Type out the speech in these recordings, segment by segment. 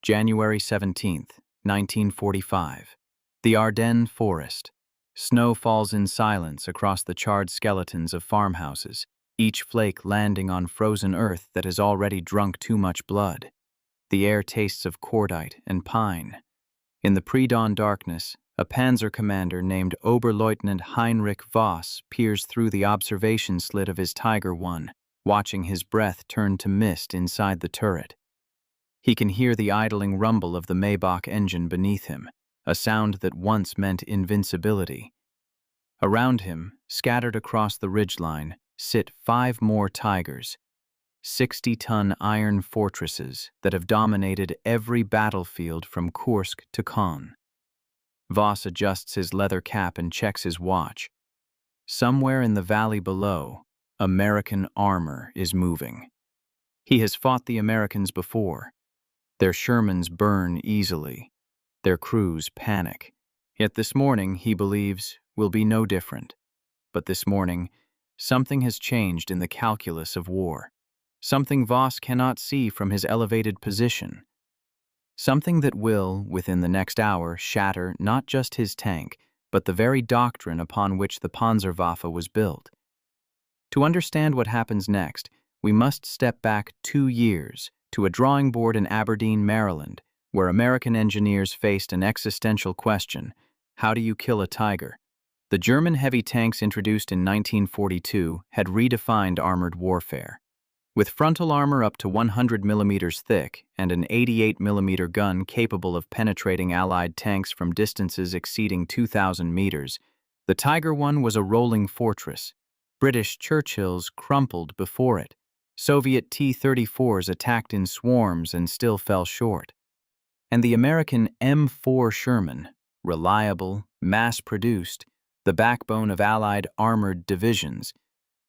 January 17th, 1945. The Ardennes Forest. Snow falls in silence across the charred skeletons of farmhouses, each flake landing on frozen earth that has already drunk too much blood. The air tastes of cordite and pine. In the pre-dawn darkness, a Panzer commander named Oberleutnant Heinrich Voss peers through the observation slit of his Tiger I, watching his breath turn to mist inside the turret. He can hear the idling rumble of the Maybach engine beneath him, a sound that once meant invincibility. Around him, scattered across the ridgeline, sit 5 more Tigers, 60-ton iron fortresses that have dominated every battlefield from Kursk to Caen. Voss adjusts his leather cap and checks his watch. Somewhere in the valley below, American armor is moving. He has fought the Americans before. Their Shermans burn easily. Their crews panic. Yet this morning, he believes, will be no different. But this morning, something has changed in the calculus of war. Something Voss cannot see from his elevated position. Something that will, within the next hour, shatter not just his tank, but the very doctrine upon which the Panzerwaffe was built. To understand what happens next, we must step back 2 years to a drawing board in Aberdeen, Maryland, where American engineers faced an existential question: how do you kill a Tiger? The German heavy tanks introduced in 1942 had redefined armored warfare. With frontal armor up to 100 millimeters thick and an 88 millimeter gun capable of penetrating Allied tanks from distances exceeding 2,000 meters, the Tiger I was a rolling fortress. British Churchills crumpled before it. Soviet T-34s attacked in swarms and still fell short. And the American M4 Sherman, reliable, mass-produced, the backbone of Allied armored divisions,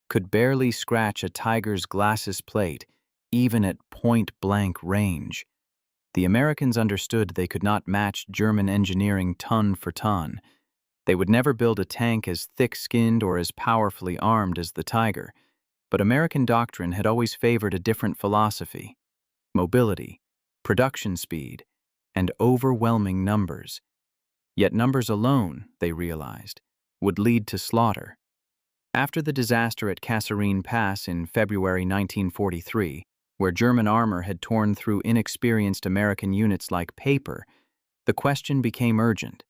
could barely scratch a Tiger's glacis plate, even at point-blank range. The Americans understood they could not match German engineering ton for ton. They would never build a tank as thick-skinned or as powerfully armed as the Tiger. But American doctrine had always favored a different philosophy: mobility, production speed, and overwhelming numbers. Yet numbers alone, they realized, would lead to slaughter. After the disaster at Kasserine Pass in February 1943, where German armor had torn through inexperienced American units like paper, the question became urgent.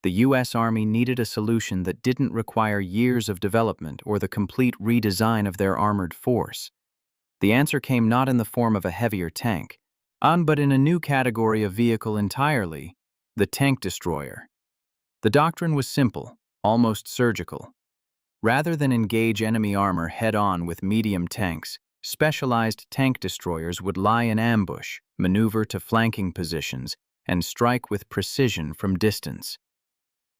The U.S. Army needed a solution that didn't require years of development or the complete redesign of their armored force. The answer came not in the form of a heavier tank, but in a new category of vehicle entirely: the tank destroyer. The doctrine was simple, almost surgical. Rather than engage enemy armor head-on with medium tanks, specialized tank destroyers would lie in ambush, maneuver to flanking positions, and strike with precision from distance.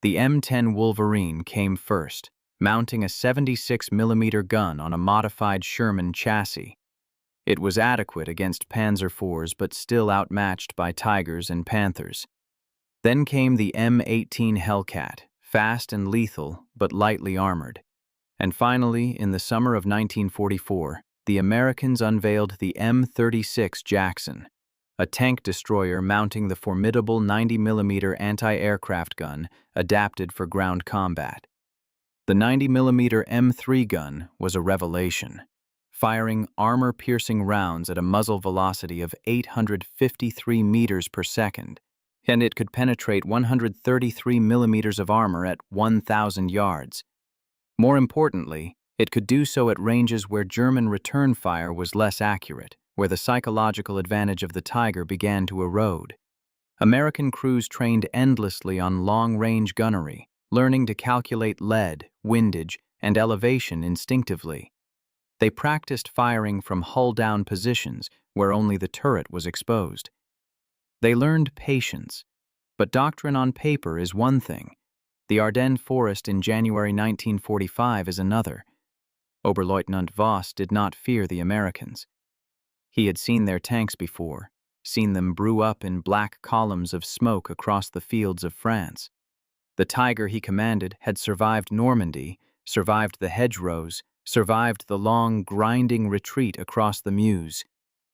The M10 Wolverine came first, mounting a 76 millimeter gun on a modified Sherman chassis. It was adequate against Panzer IVs but still outmatched by Tigers and Panthers. Then came the M18 Hellcat, fast and lethal but lightly armored. And finally, in the summer of 1944, the Americans unveiled the M36 Jackson, a tank destroyer mounting the formidable 90 millimeter anti-aircraft gun adapted for ground combat. The 90 millimeter M3 gun was a revelation, firing armor-piercing rounds at a muzzle velocity of 853 meters per second, and it could penetrate 133 millimeters of armor at 1,000 yards. More importantly, it could do so at ranges where German return fire was less accurate, where the psychological advantage of the Tiger began to erode. American crews trained endlessly on long-range gunnery, learning to calculate lead, windage, and elevation instinctively. They practiced firing from hull-down positions where only the turret was exposed. They learned patience, but doctrine on paper is one thing. The Ardennes Forest in January 1945 is another. Oberleutnant Voss did not fear the Americans. He had seen their tanks before, seen them brew up in black columns of smoke across the fields of France. The Tiger he commanded had survived Normandy, survived the hedgerows, survived the long, grinding retreat across the Meuse.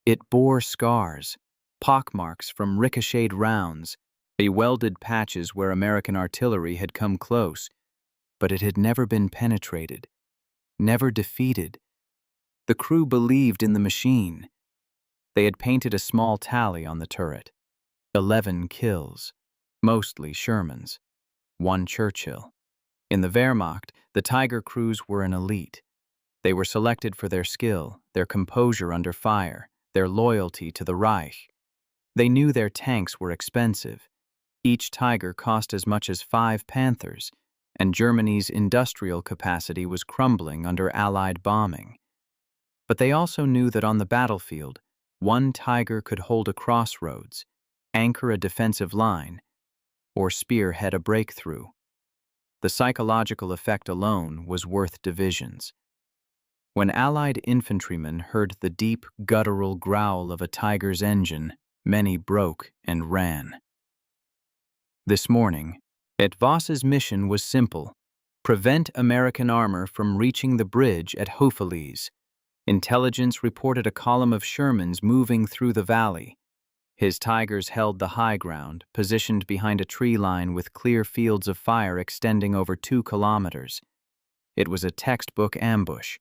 It bore scars, pockmarks from ricocheted rounds, welded patches where American artillery had come close, but it had never been penetrated, never defeated. The crew believed in the machine. They had painted a small tally on the turret. 11 kills, mostly Shermans, 1 Churchill. In the Wehrmacht, the Tiger crews were an elite. They were selected for their skill, their composure under fire, their loyalty to the Reich. They knew their tanks were expensive. Each Tiger cost as much as 5 Panthers, and Germany's industrial capacity was crumbling under Allied bombing. But they also knew that on the battlefield, 1 Tiger could hold a crossroads, anchor a defensive line, or spearhead a breakthrough. The psychological effect alone was worth divisions. When Allied infantrymen heard the deep, guttural growl of a Tiger's engine, many broke and ran. This morning, Voss's mission was simple: prevent American armor from reaching the bridge at Houffalize. Intelligence reported a column of Shermans moving through the valley. His Tigers held the high ground, positioned behind a tree line with clear fields of fire extending over 2 kilometers. It was a textbook ambush.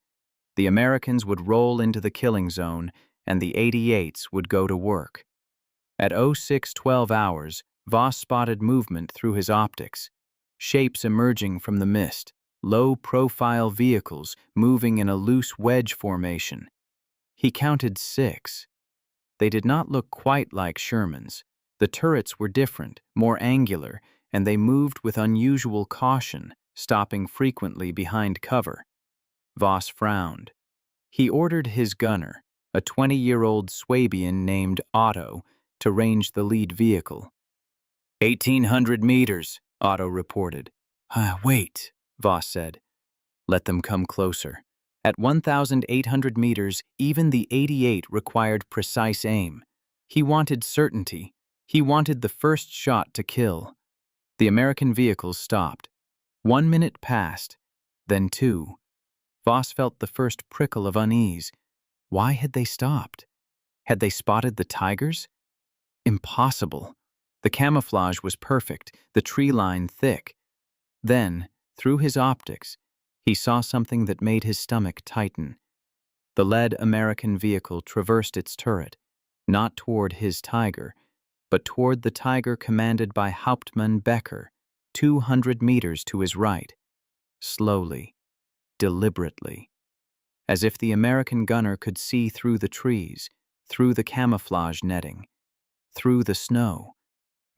The Americans would roll into the killing zone, and the 88s would go to work. At 06:12 hours, Voss spotted movement through his optics. Shapes emerging from the mist, low-profile vehicles moving in a loose wedge formation. He counted 6. They did not look quite like Shermans. The turrets were different, more angular, and they moved with unusual caution, stopping frequently behind cover. Voss frowned. He ordered his gunner, a 20-year-old Swabian named Otto, to range the lead vehicle. 1,800 meters, Otto reported. Wait, Voss said. Let them come closer. At 1,800 meters, even the 88 required precise aim. He wanted certainty. He wanted the first shot to kill. The American vehicles stopped. 1 minute passed, then 2. Voss felt the first prickle of unease. Why had they stopped? Had they spotted the Tigers? Impossible. The camouflage was perfect, the tree line thick. Then, through his optics, he saw something that made his stomach tighten. The lead American vehicle traversed its turret, not toward his Tiger, but toward the Tiger commanded by Hauptmann Becker, 200 meters to his right. Slowly, deliberately, as if the American gunner could see through the trees, through the camouflage netting, through the snow.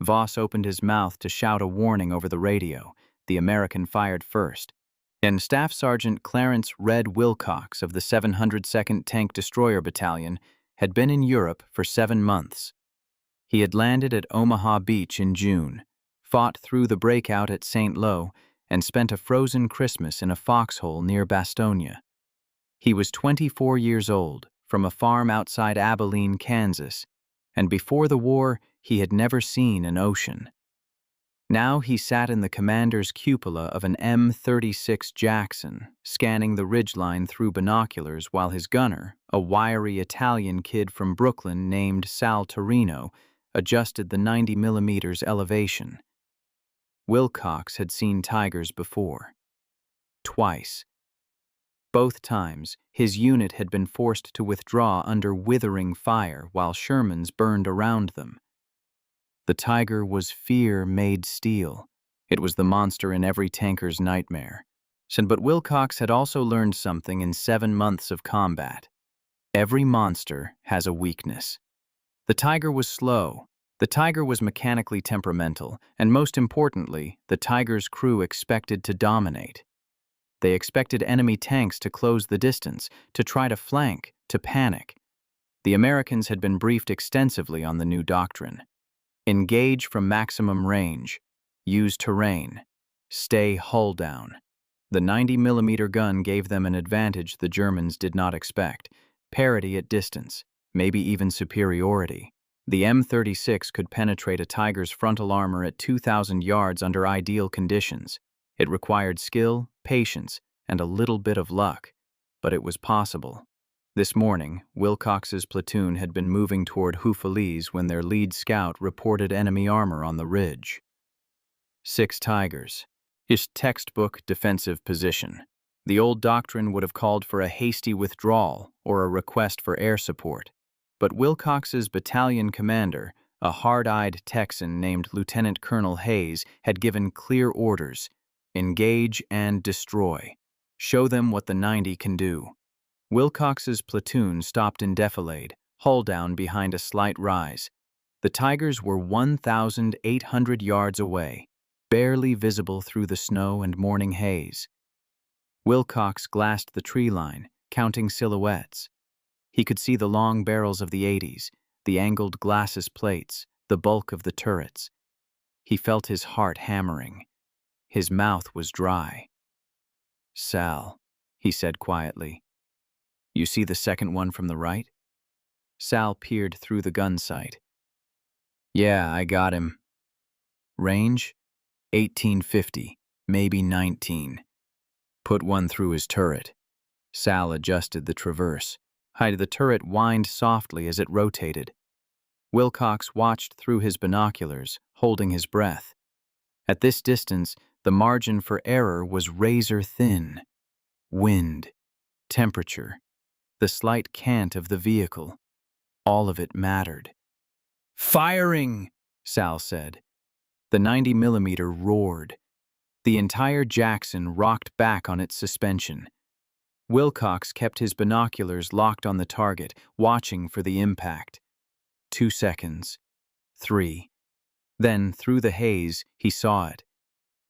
Voss opened his mouth to shout a warning over the radio. The American fired first, and Staff Sergeant Clarence "Red" Wilcox of the 702nd Tank Destroyer Battalion had been in Europe for 7 months. He had landed at Omaha Beach in June, fought through the breakout at St. Lo, and spent a frozen Christmas in a foxhole near Bastonia. He was 24 years old, from a farm outside Abilene, Kansas, and before the war, he had never seen an ocean. Now he sat in the commander's cupola of an M36 Jackson, scanning the ridgeline through binoculars while his gunner, a wiry Italian kid from Brooklyn named Sal Torino, adjusted the 90mm elevation. Wilcox had seen Tigers before. Twice. Both times, his unit had been forced to withdraw under withering fire while Shermans burned around them. The Tiger was fear made steel. It was the monster in every tanker's nightmare. But Wilcox had also learned something in 7 months of combat. Every monster has a weakness. The Tiger was slow. The Tiger was mechanically temperamental, and most importantly, the Tiger's crew expected to dominate. They expected enemy tanks to close the distance, to try to flank, to panic. The Americans had been briefed extensively on the new doctrine. Engage from maximum range. Use terrain. Stay hull down. The 90mm gun gave them an advantage the Germans did not expect: parity at distance, maybe even superiority. The M36 could penetrate a Tiger's frontal armor at 2,000 yards under ideal conditions. It required skill, patience, and a little bit of luck, but it was possible. This morning, Wilcox's platoon had been moving toward Houffalize when their lead scout reported enemy armor on the ridge. 6 Tigers. His textbook defensive position. The old doctrine would have called for a hasty withdrawal or a request for air support. But Wilcox's battalion commander, a hard-eyed Texan named Lieutenant Colonel Hayes, had given clear orders: engage and destroy. Show them what the 90 can do. Wilcox's platoon stopped in defilade, hull down behind a slight rise. The Tigers were 1,800 yards away, barely visible through the snow and morning haze. Wilcox glassed the tree line, counting silhouettes. He could see the long barrels of the 80s, the angled glacis plates, the bulk of the turrets. He felt his heart hammering. His mouth was dry. "Sal," he said quietly, "you see the second one from the right?" Sal peered through the gun sight. "Yeah, I got him." "Range? 1850, maybe 19. Put one through his turret." Sal adjusted the traverse. The turret whined softly as it rotated. Wilcox watched through his binoculars, holding his breath. At this distance, the margin for error was razor thin. Wind, temperature, the slight cant of the vehicle, all of it mattered. "Firing!" Sal said. The 90mm roared. The entire Jackson rocked back on its suspension. Wilcox kept his binoculars locked on the target, watching for the impact. 2 seconds. 3. Then, through the haze, he saw it.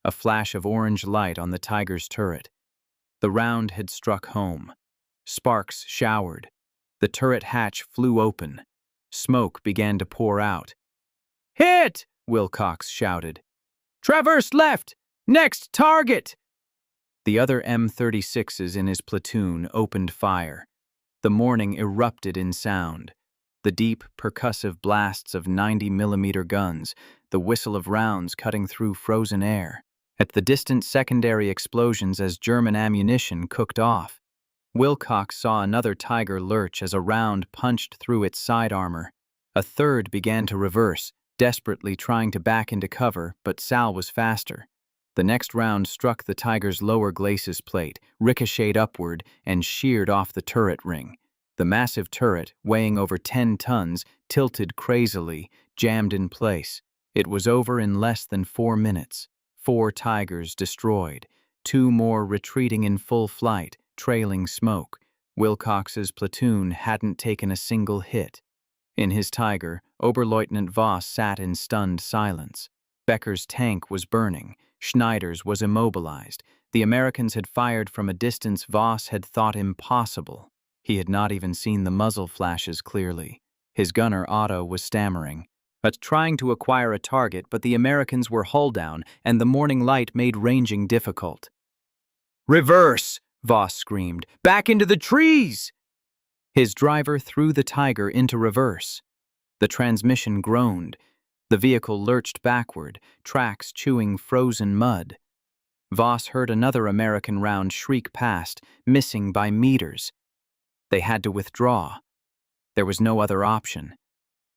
A flash of orange light on the Tiger's turret. The round had struck home. Sparks showered. The turret hatch flew open. Smoke began to pour out. "Hit!" Wilcox shouted. "Traverse left! Next target!" The other M36s in his platoon opened fire. The morning erupted in sound. The deep, percussive blasts of 90mm guns, the whistle of rounds cutting through frozen air. At the distant secondary explosions as German ammunition cooked off. Wilcox saw another Tiger lurch as a round punched through its side armor. A third began to reverse, desperately trying to back into cover, but Sal was faster. The next round struck the Tiger's lower glacis plate, ricocheted upward, and sheared off the turret ring. The massive turret, weighing over 10 tons, tilted crazily, jammed in place. It was over in less than 4 minutes. 4 Tigers destroyed, 2 more retreating in full flight, trailing smoke. Wilcox's platoon hadn't taken a single hit. In his Tiger, Oberleutnant Voss sat in stunned silence. Becker's tank was burning. Schneider's was immobilized. The Americans had fired from a distance Voss had thought impossible. He had not even seen the muzzle flashes clearly. His gunner, Otto, was stammering, trying to acquire a target, but the Americans were hull down, and the morning light made ranging difficult. "Reverse!" Voss screamed. "Back into the trees!" His driver threw the Tiger into reverse. The transmission groaned. The vehicle lurched backward, tracks chewing frozen mud. Voss heard another American round shriek past, missing by meters. They had to withdraw. There was no other option.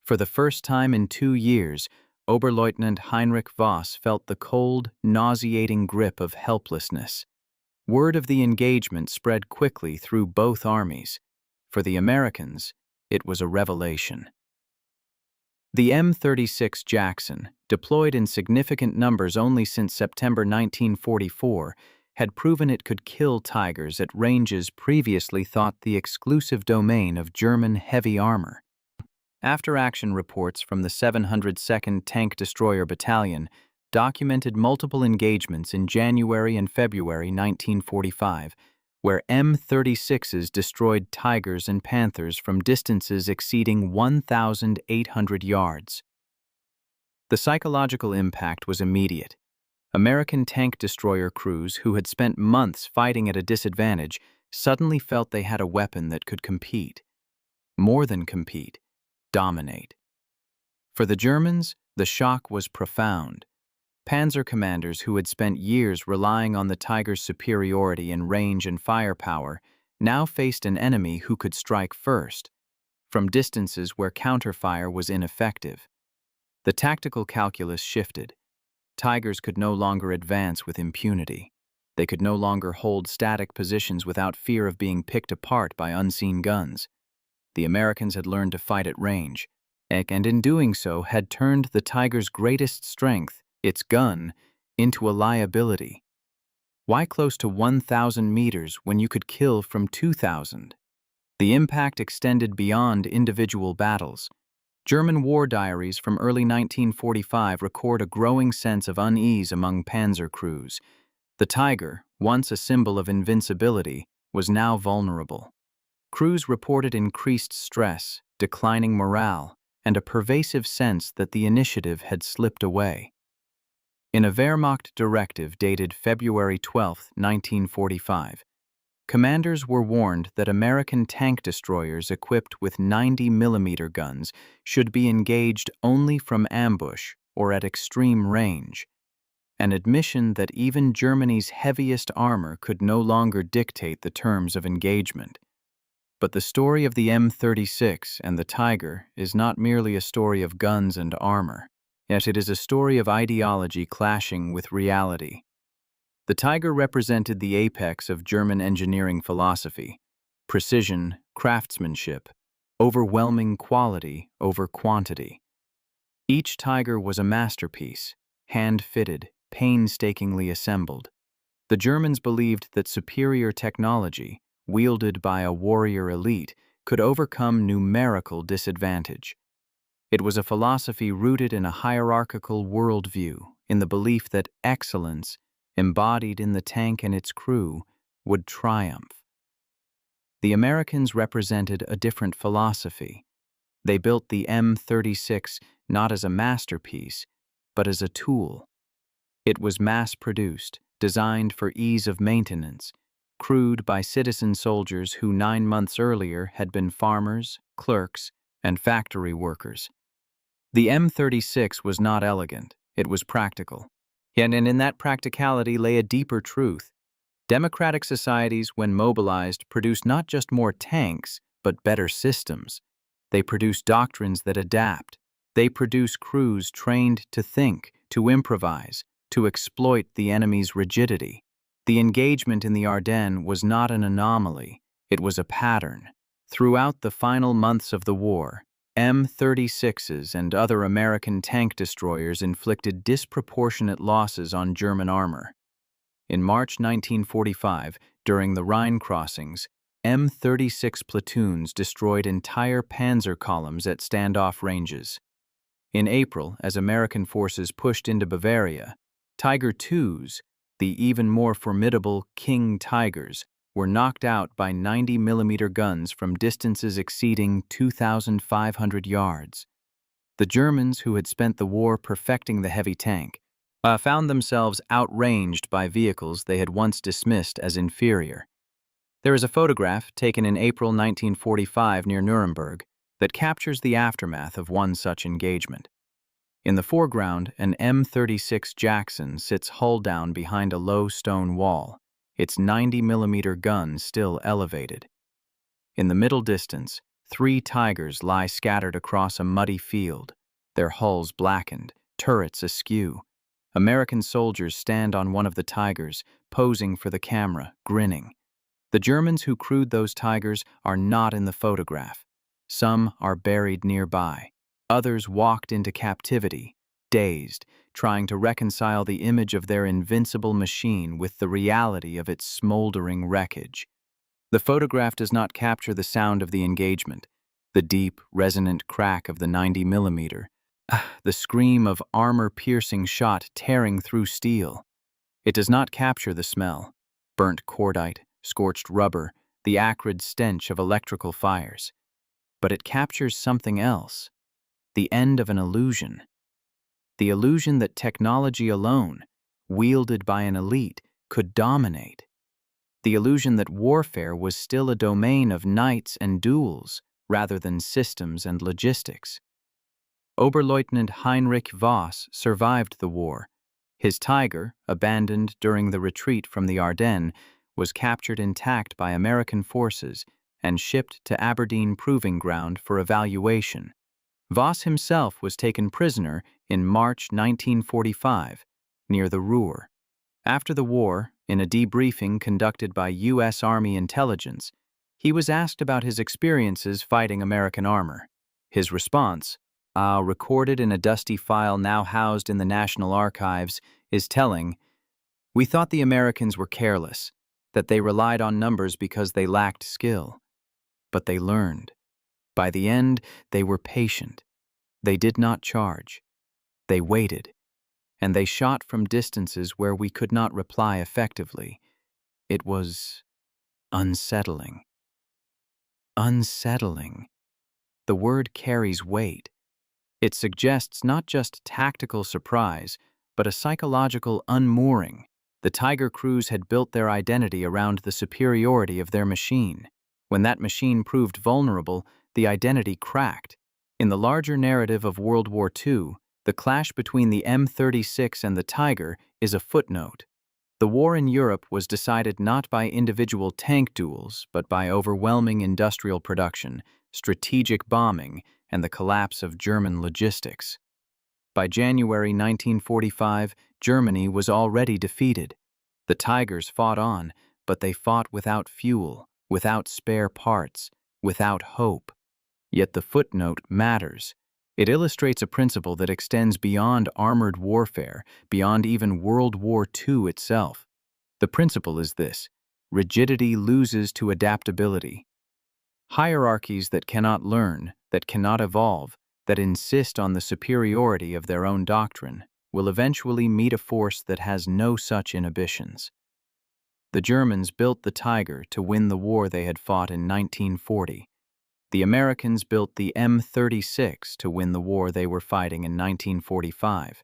For the first time in 2 years, Oberleutnant Heinrich Voss felt the cold, nauseating grip of helplessness. Word of the engagement spread quickly through both armies. For the Americans, it was a revelation. The M36 Jackson, deployed in significant numbers only since September 1944, had proven it could kill Tigers at ranges previously thought the exclusive domain of German heavy armor. After-action reports from the 702nd Tank Destroyer Battalion documented multiple engagements in January and February 1945, where M36s destroyed Tigers and Panthers from distances exceeding 1,800 yards. The psychological impact was immediate. American tank destroyer crews who had spent months fighting at a disadvantage suddenly felt they had a weapon that could compete. More than compete, dominate. For the Germans, the shock was profound. Panzer commanders who had spent years relying on the Tiger's superiority in range and firepower now faced an enemy who could strike first, from distances where counterfire was ineffective. The tactical calculus shifted. Tigers could no longer advance with impunity. They could no longer hold static positions without fear of being picked apart by unseen guns. The Americans had learned to fight at range, and in doing so had turned the Tiger's greatest strength, its gun, into a liability. Why close to 1,000 meters when you could kill from 2,000? The impact extended beyond individual battles. German war diaries from early 1945 record a growing sense of unease among Panzer crews. The Tiger, once a symbol of invincibility, was now vulnerable. Crews reported increased stress, declining morale, and a pervasive sense that the initiative had slipped away. In a Wehrmacht directive dated February 12, 1945, commanders were warned that American tank destroyers equipped with 90mm guns should be engaged only from ambush or at extreme range, an admission that even Germany's heaviest armor could no longer dictate the terms of engagement. But the story of the M36 and the Tiger is not merely a story of guns and armor, yet it is a story of ideology clashing with reality. The Tiger represented the apex of German engineering philosophy: precision, craftsmanship, overwhelming quality over quantity. Each Tiger was a masterpiece, hand-fitted, painstakingly assembled. The Germans believed that superior technology, wielded by a warrior elite, could overcome numerical disadvantage. It was a philosophy rooted in a hierarchical worldview, in the belief that excellence, embodied in the tank and its crew, would triumph. The Americans represented a different philosophy. They built the M36 not as a masterpiece, but as a tool. It was mass-produced, designed for ease of maintenance, crewed by citizen soldiers who 9 months earlier had been farmers, clerks, and factory workers. The M36 was not elegant, it was practical. Yet in that practicality lay a deeper truth. Democratic societies, when mobilized, produce not just more tanks, but better systems. They produce doctrines that adapt. They produce crews trained to think, to improvise, to exploit the enemy's rigidity. The engagement in the Ardennes was not an anomaly, it was a pattern. Throughout the final months of the war, M36s and other American tank destroyers inflicted disproportionate losses on German armor. In March 1945, during the Rhine crossings, M36 platoons destroyed entire Panzer columns at standoff ranges. In April, as American forces pushed into Bavaria, Tiger IIs, the even more formidable King Tigers, were knocked out by 90mm guns from distances exceeding 2,500 yards. The Germans, who had spent the war perfecting the heavy tank, found themselves outranged by vehicles they had once dismissed as inferior. There is a photograph taken in April 1945 near Nuremberg that captures the aftermath of one such engagement. In the foreground, an M36 Jackson sits hull down behind a low stone wall, its 90mm gun still elevated. In the middle distance, 3 Tigers lie scattered across a muddy field, their hulls blackened, turrets askew. American soldiers stand on one of the Tigers, posing for the camera, grinning. The Germans who crewed those Tigers are not in the photograph. Some are buried nearby. Others walked into captivity, dazed, trying to reconcile the image of their invincible machine with the reality of its smoldering wreckage. The photograph does not capture the sound of the engagement, the deep, resonant crack of the 90mm, the scream of armor-piercing shot tearing through steel. It does not capture the smell, burnt cordite, scorched rubber, the acrid stench of electrical fires. But it captures something else, the end of an illusion. The illusion that technology alone, wielded by an elite, could dominate. The illusion that warfare was still a domain of knights and duels rather than systems and logistics. Oberleutnant Heinrich Voss survived the war. His Tiger, abandoned during the retreat from the Ardennes, was captured intact by American forces and shipped to Aberdeen Proving Ground for evaluation. Voss himself was taken prisoner in March 1945, near the Ruhr. After the war, in a debriefing conducted by U.S. Army intelligence, he was asked about his experiences fighting American armor. His response, recorded in a dusty file now housed in the National Archives, is telling, "We thought the Americans were careless, that they relied on numbers because they lacked skill. But they learned. By the end, they were patient. They did not charge. They waited. And they shot from distances where we could not reply effectively. It was unsettling." Unsettling. The word carries weight. It suggests not just tactical surprise, but a psychological unmooring. The Tiger crews had built their identity around the superiority of their machine. When that machine proved vulnerable, the identity cracked. In the larger narrative of World War II, the clash between the M36 and the Tiger is a footnote. The war in Europe was decided not by individual tank duels, but by overwhelming industrial production, strategic bombing, and the collapse of German logistics. By January 1945, Germany was already defeated. The Tigers fought on, but they fought without fuel, without spare parts, without hope. Yet the footnote matters. It illustrates a principle that extends beyond armored warfare, beyond even World War II itself. The principle is this: rigidity loses to adaptability. Hierarchies that cannot learn, that cannot evolve, that insist on the superiority of their own doctrine, will eventually meet a force that has no such inhibitions. The Germans built the Tiger to win the war they had fought in 1940. The Americans built the M36 to win the war they were fighting in 1945.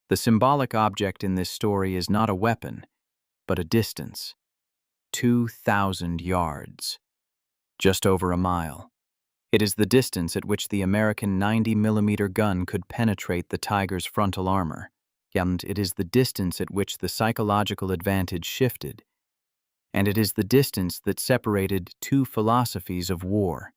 The symbolic object in this story is not a weapon, but a distance. 2,000 yards. Just over a mile. It is the distance at which the American 90mm gun could penetrate the Tiger's frontal armor, and it is the distance at which the psychological advantage shifted. And it is the distance that separated two philosophies of war.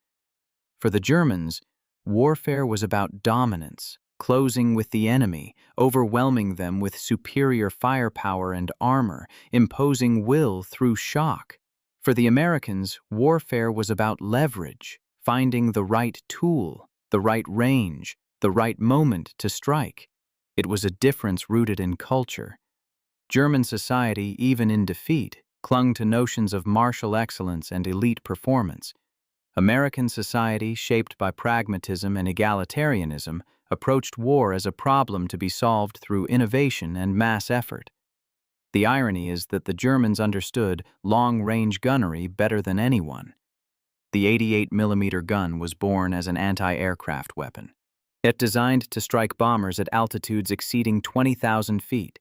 For the Germans, warfare was about dominance, closing with the enemy, overwhelming them with superior firepower and armor, imposing will through shock. For the Americans, warfare was about leverage, finding the right tool, the right range, the right moment to strike. It was a difference rooted in culture. German society, even in defeat, clung to notions of martial excellence and elite performance. American society, shaped by pragmatism and egalitarianism, approached war as a problem to be solved through innovation and mass effort. The irony is that the Germans understood long-range gunnery better than anyone. The 88mm gun was born as an anti-aircraft weapon. It designed to strike bombers at altitudes exceeding 20,000 feet.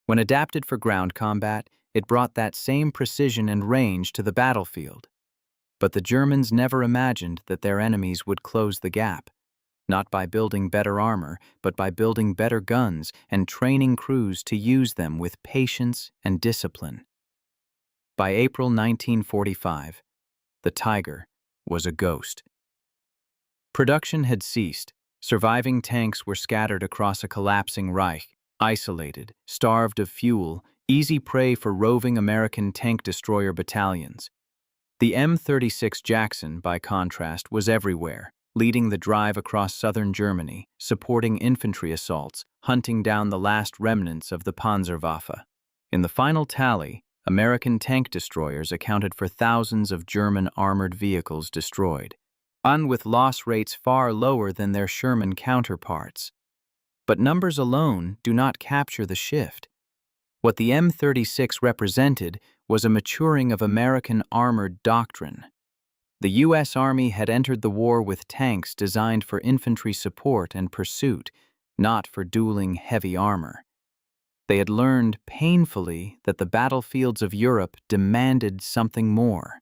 When adapted for ground combat, it brought that same precision and range to the battlefield. But the Germans never imagined that their enemies would close the gap, not by building better armor, but by building better guns and training crews to use them with patience and discipline. By April 1945, the Tiger was a ghost. Production had ceased. Surviving tanks were scattered across a collapsing Reich, isolated, starved of fuel, easy prey for roving American tank destroyer battalions. The M36 Jackson, by contrast, was everywhere, leading the drive across southern Germany, supporting infantry assaults, hunting down the last remnants of the Panzerwaffe. In the final tally, American tank destroyers accounted for thousands of German armored vehicles destroyed, with loss rates far lower than their Sherman counterparts. But numbers alone do not capture the shift. What the M36 represented was a maturing of American armored doctrine. The U.S. Army had entered the war with tanks designed for infantry support and pursuit, not for dueling heavy armor. They had learned painfully that the battlefields of Europe demanded something more.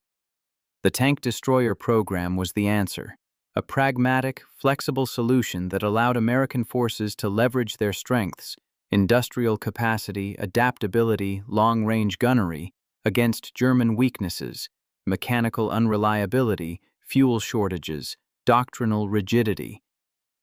The tank destroyer program was the answer, a pragmatic, flexible solution that allowed American forces to leverage their strengths, industrial capacity, adaptability, long-range gunnery, against German weaknesses, mechanical unreliability, fuel shortages, doctrinal rigidity.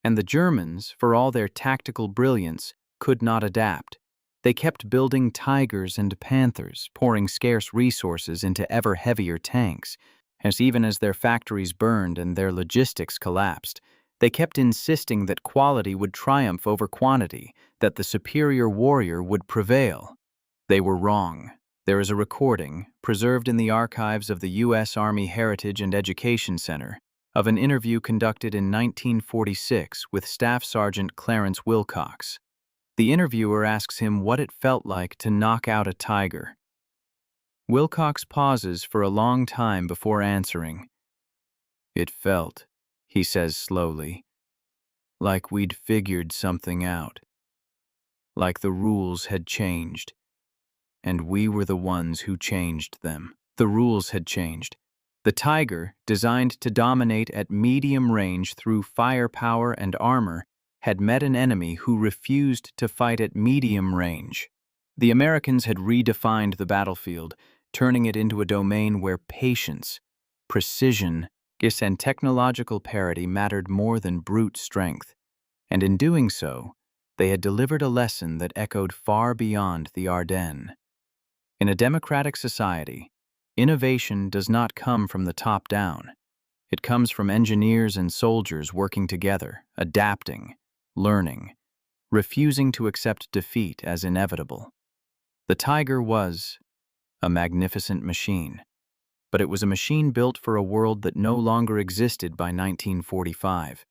And the Germans, for all their tactical brilliance, could not adapt. They kept building Tigers and Panthers, pouring scarce resources into ever heavier tanks, as even as their factories burned and their logistics collapsed. They kept insisting that quality would triumph over quantity, that the superior warrior would prevail. They were wrong. There is a recording, preserved in the archives of the U.S. Army Heritage and Education Center, of an interview conducted in 1946 with Staff Sergeant Clarence Wilcox. The interviewer asks him what it felt like to knock out a tiger. Wilcox pauses for a long time before answering. "It felt," he says slowly, "like we'd figured something out. Like the rules had changed, and we were the ones who changed them." The rules had changed. The Tiger, designed to dominate at medium range through firepower and armor, had met an enemy who refused to fight at medium range. The Americans had redefined the battlefield, turning it into a domain where patience, precision, and technological parity mattered more than brute strength. And in doing so, they had delivered a lesson that echoed far beyond the Ardennes. In a democratic society, innovation does not come from the top down. It comes from engineers and soldiers working together, adapting, learning, refusing to accept defeat as inevitable. The Tiger was a magnificent machine, but it was a machine built for a world that no longer existed by 1945.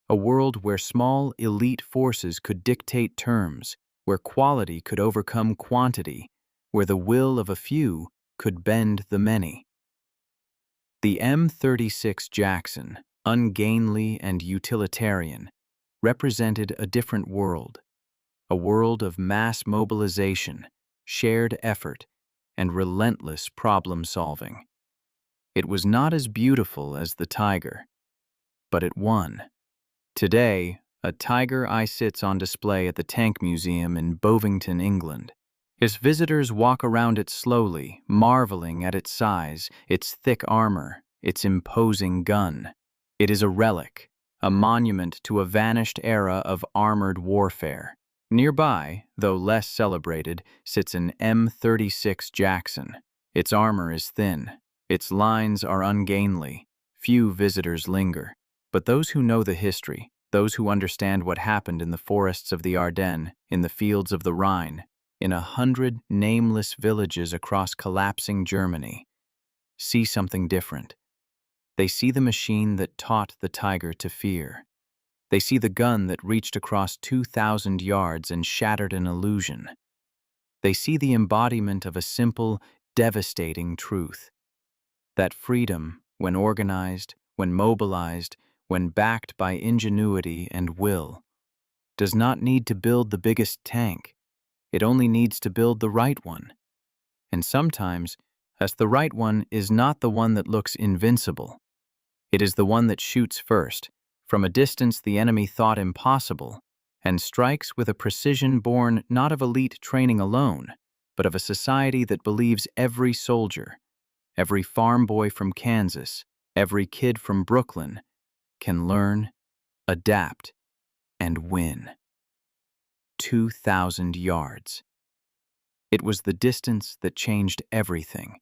A world where small, elite forces could dictate terms, where quality could overcome quantity, where the will of a few could bend the many. The M36 Jackson, ungainly and utilitarian, represented a different world, a world of mass mobilization, shared effort, and relentless problem-solving. It was not as beautiful as the Tiger, but it won. Today, a Tiger I sits on display at the Tank Museum in Bovington, England. As visitors walk around it slowly, marveling at its size, its thick armor, its imposing gun. It is a relic, a monument to a vanished era of armored warfare. Nearby, though less celebrated, sits an M36 Jackson. Its armor is thin. Its lines are ungainly. Few visitors linger. But those who know the history, those who understand what happened in the forests of the Ardennes, in the fields of the Rhine, in 100 nameless villages across collapsing Germany, see something different. They see the machine that taught the Tiger to fear. They see the gun that reached across 2,000 yards and shattered an illusion. They see the embodiment of a simple, devastating truth. That freedom, when organized, when mobilized, when backed by ingenuity and will, does not need to build the biggest tank. It only needs to build the right one. And sometimes, as the right one is not the one that looks invincible. It is the one that shoots first, from a distance the enemy thought impossible, and strikes with a precision born not of elite training alone, but of a society that believes every soldier, every farm boy from Kansas, every kid from Brooklyn, can learn, adapt, and win. 2,000 yards. It was the distance that changed everything.